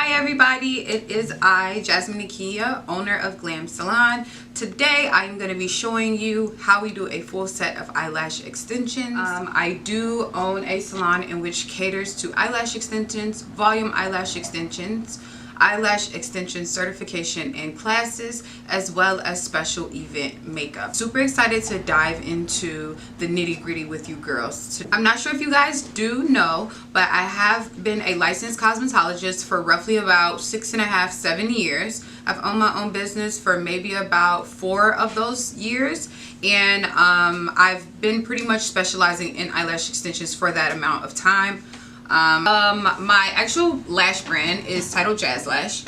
Hi everybody, it is I, Jasmine Nakia, owner of Glam Salon. Today I'm going to be showing you how we do a full set of eyelash extensions. I do own a salon in which caters to eyelash extensions, volume eyelash extensions, eyelash extension certification and classes, as well as special event makeup. Super excited to dive into the nitty-gritty with you girls. I'm not sure if you guys do know, but I have been a licensed cosmetologist for roughly about 6.5, 7 years. I've owned my own business for maybe about 4 of those years, and I've been pretty much specializing in eyelash extensions for that amount of time. My actual lash brand is titled JAZLASH.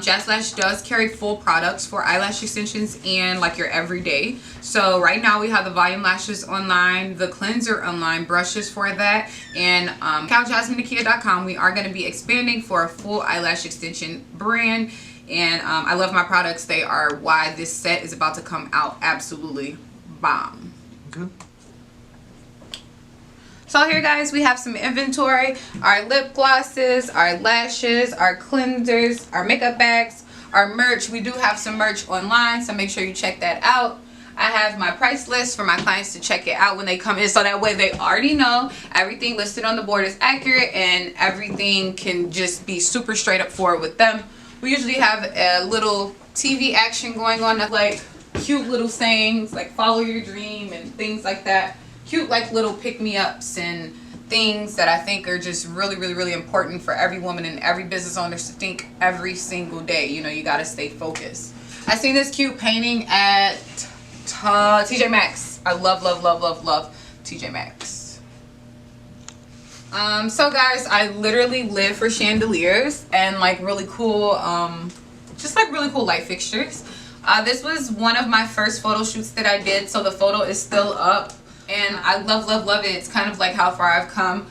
JAZLASH does carry full products for eyelash extensions and like your everyday. So right now we have the volume lashes online, the cleanser online, brushes for that, and JasmineNakia.com. We are going to be expanding for a full eyelash extension brand, and I love my products. They are why this set is about to come out absolutely bomb. Okay. So here guys, we have some inventory, our lip glosses, our lashes, our cleansers, our makeup bags, our merch. We do have some merch online, so make sure you check that out. I have my price list for my clients to check it out when they come in, so that way they already know everything listed on the board is accurate and everything can just be super straight up forward with them. We usually have a little TV action going on, that's like cute little sayings like follow your dream and things like that. Cute like little pick-me-ups and things that I think are just really important for every woman and every business owner to think every single day. You know, you got to stay focused. I seen this cute painting at TJ Maxx. I love TJ Maxx. So guys, I literally live for chandeliers and like really cool just like really cool light fixtures. This was one of my first photo shoots that I did, so the photo is still up. And I love it. It's kind of like how far I've come.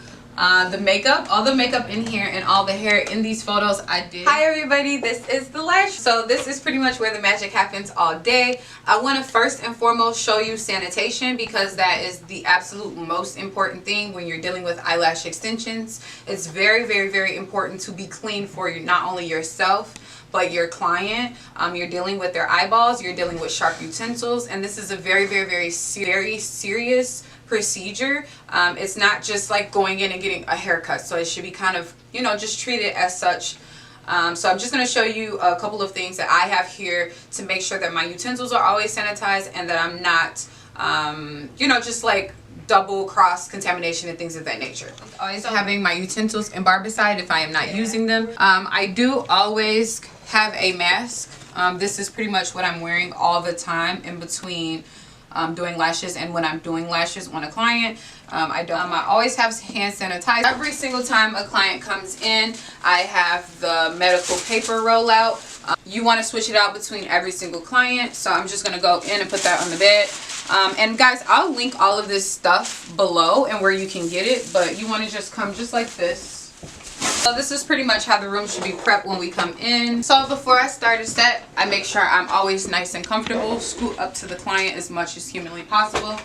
The makeup, all the makeup in here and all the hair in these photos I did. Hi everybody, this is the lash. So this is pretty much where the magic happens all day. I want to first and foremost show you sanitation, because that is the absolute most important thing when you're dealing with eyelash extensions. It's very important to be clean for you, not only yourself, but your client. You're dealing with their eyeballs, you're dealing with sharp utensils, and this is a very serious procedure. It's not just like going in and getting a haircut, so it should be kind of, you know, just treated as such. So I'm just going to show you a couple of things that I have here to make sure that my utensils are always sanitized and that I'm not, you know, just like double cross contamination and things of that nature. Always having my utensils in barbicide if I am not using them. I do always have a mask. This is pretty much what I'm wearing all the time in between doing lashes and when I'm doing lashes on a client. I always have hand sanitizer. Every single time a client comes in, I have the medical paper rollout. You want to switch it out between every single client, so I'm just going to go in and put that on the bed. And guys, I'll link all of this stuff below and where you can get it, but you want to just come just like this. So this is pretty much how the room should be prepped when we come in. So before I start a set, I make sure I'm always nice and comfortable. Scoot up to the client as much as humanly possible.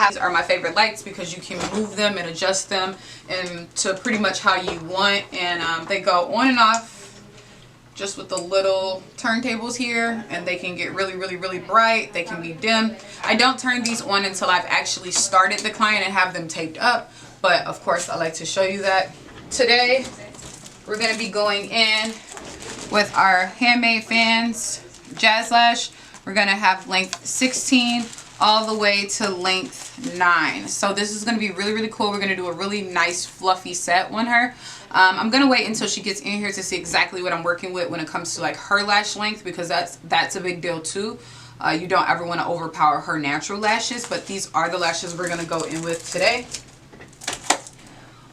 These are my favorite lights because you can move them and adjust them and to pretty much how you want, and they go on and off just with the little turntables here, and they can get really bright. They can be dim. I don't turn these on until I've actually started the client and have them taped up, but of course I like to show you that. Today we're going to be going in with our handmade fans, JAZLASH. We're going to have length 16 all the way to length 9. So this is going to be really cool. We're going to do a really nice fluffy set on her. I'm going to wait until she gets in here to see exactly what I'm working with when it comes to like her lash length, because that's a big deal too. You don't ever want to overpower her natural lashes, but these are the lashes we're going to go in with today.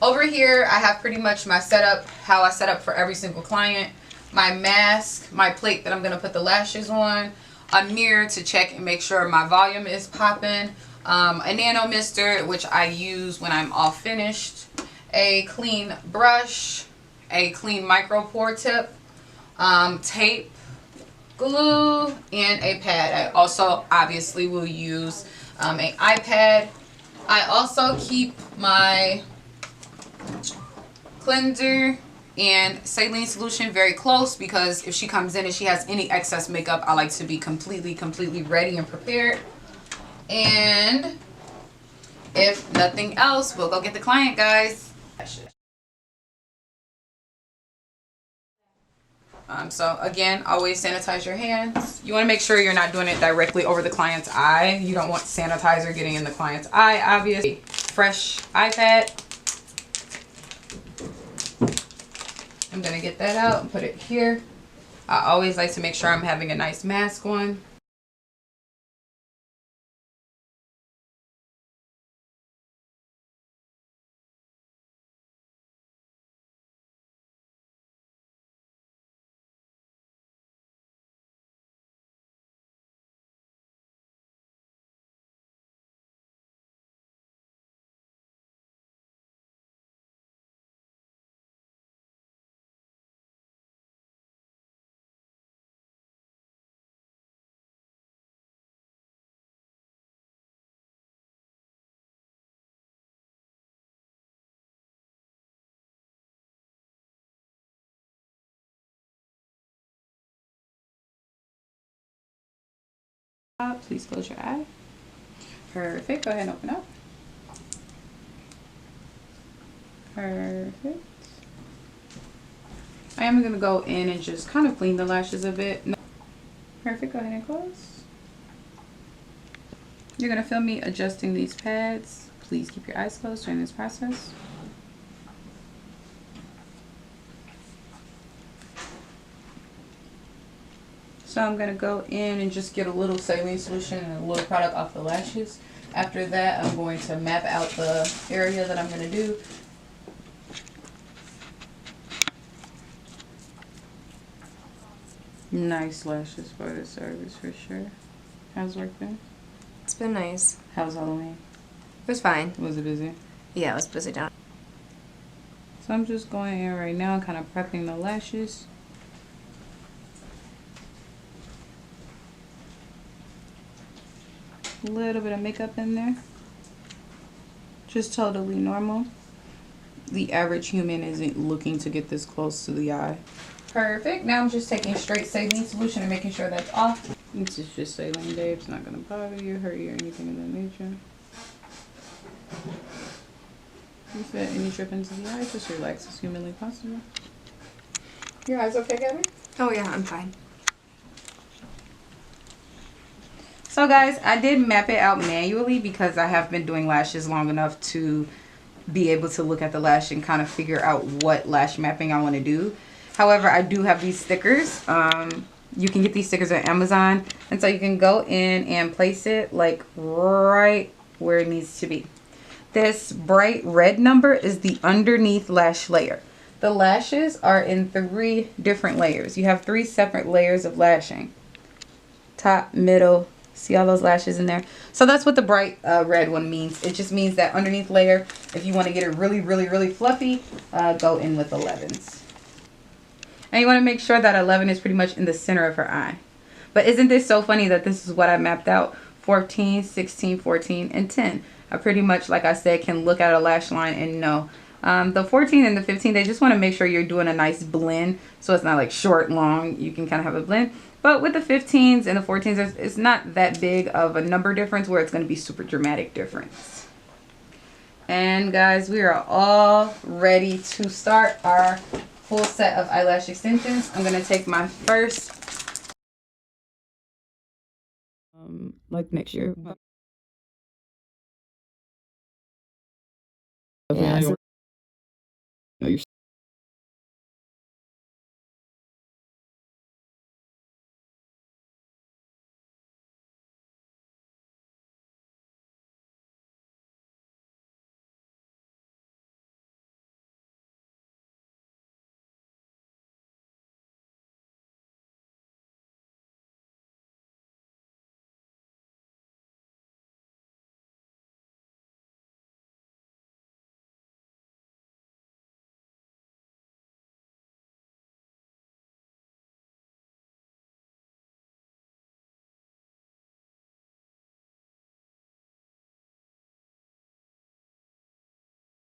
Over here I have pretty much my setup, how I set up for every single client. My mask, my plate that I'm going to put the lashes on, a mirror to check and make sure my volume is popping, a nano mister which I use when I'm all finished, a clean brush, a clean micro pore tip, tape, glue, and a pad. I also obviously will use an iPad. I also keep my cleanser and saline solution very close, because if she comes in and she has any excess makeup, I like to be completely ready and prepared. And if nothing else, we'll go get the client, guys. So again, always sanitize your hands. You want to make sure you're not doing it directly over the client's eye. You don't want sanitizer getting in the client's eye, obviously. Fresh iPad. I'm going to get that out and put it here. I always like to make sure I'm having a nice mask on. Please close your eye. Perfect. Go ahead and open up. Perfect. I am going to go in and just kind of clean the lashes a bit. Perfect. Go ahead and close. You're going to feel me adjusting these pads. Please keep your eyes closed during this process. So I'm going to go in and just get a little saline solution and a little product off the lashes. After that, I'm going to map out the area that I'm going to do. Nice lashes for the service for sure. How's work been? It's been nice. How was Halloween? It was fine. Was it busy? Yeah, it was busy down. So I'm just going in right now, kind of prepping the lashes. A little bit of makeup in there. Just totally normal. The average human isn't looking to get this close to the eye. Perfect. Now I'm just taking straight saline solution and making sure that's off. This is just saline, babe. It's not going to bother you, hurt you, or anything of that nature. If you any drip into the eye, just relax as humanly possible. Your eyes okay, Gabby? Oh yeah, I'm fine. So guys, I did map it out manually because I have been doing lashes long enough to be able to look at the lash and kind of figure out what lash mapping I want to do. However, I do have these stickers. You can get these stickers on Amazon, and so you can go in and place it like right where it needs to be. This bright red number is the underneath lash layer. The lashes are in 3 different layers. You have 3 separate layers of lashing. Top, middle, see all those lashes in there? So that's what the bright red one means. It just means that underneath layer, if you want to get it really fluffy, go in with 11s. And you want to make sure that 11 is pretty much in the center of her eye. But isn't this so funny that this is what I mapped out? 14, 16, 14, and 10. I pretty much, like I said, can look at a lash line and know. The 14 and the 15, they just want to make sure you're doing a nice blend. So it's not like short, long. You can kind of have a blend. But with the 15s and the 14s, it's not that big of a number difference where it's going to be super dramatic difference. And guys, we are all ready to start our full set of eyelash extensions. I'm going to take my first, like next year. Yeah,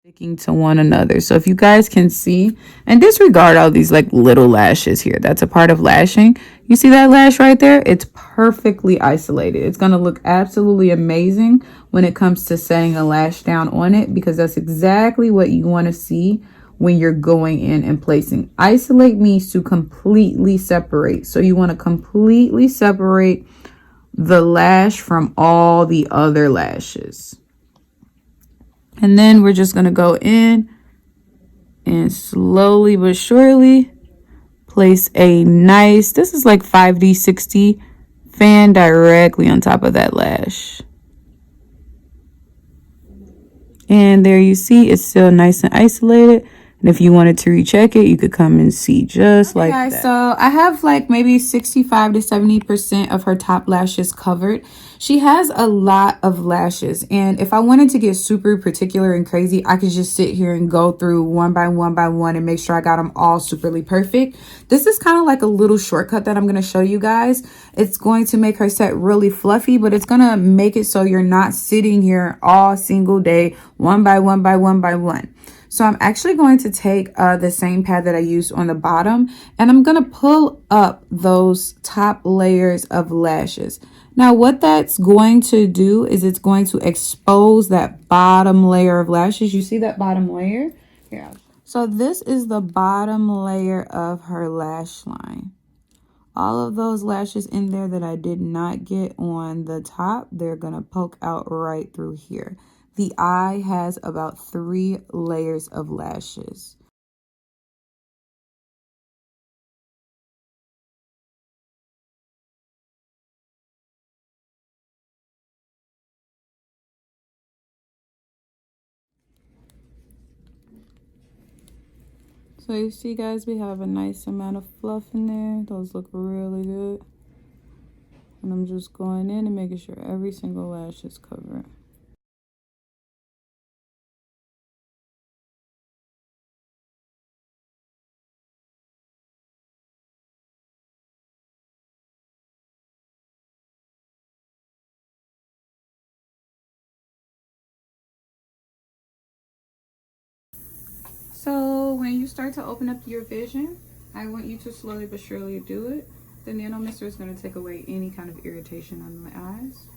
sticking to one another. So if you guys can see, and disregard all these like little lashes here, that's a part of lashing. You see that lash right there? It's perfectly isolated. It's going to look absolutely amazing when it comes to setting a lash down on it, because that's exactly what you want to see when you're going in and placing. Isolate means to completely separate. So you want to completely separate the lash from all the other lashes. And then we're just going to go in and slowly but surely place a nice, this is like 5D 60 fan directly on top of that lash. And there you see, it's still nice and isolated. And if you wanted to recheck it, you could come and see just like that. So I have like maybe 65 to 70% of her top lashes covered. She has a lot of lashes. And if I wanted to get super particular and crazy, I could just sit here and go through one by one and make sure I got them all superly perfect. This is kind of like a little shortcut that I'm going to show you guys. It's going to make her set really fluffy, but it's going to make it so you're not sitting here all single day, one by one. So I'm actually going to take the same pad that I used on the bottom, and I'm going to pull up those top layers of lashes. Now, what that's going to do is it's going to expose that bottom layer of lashes. You see that bottom layer? Yeah. So this is the bottom layer of her lash line. All of those lashes in there that I did not get on the top, they're going to poke out right through here. The eye has about 3 layers of lashes. So you see, guys, we have a nice amount of fluff in there. Those look really good. And I'm just going in and making sure every single lash is covered. So when you start to open up your vision, I want you to slowly but surely do it. The nano mister is going to take away any kind of irritation on my eyes.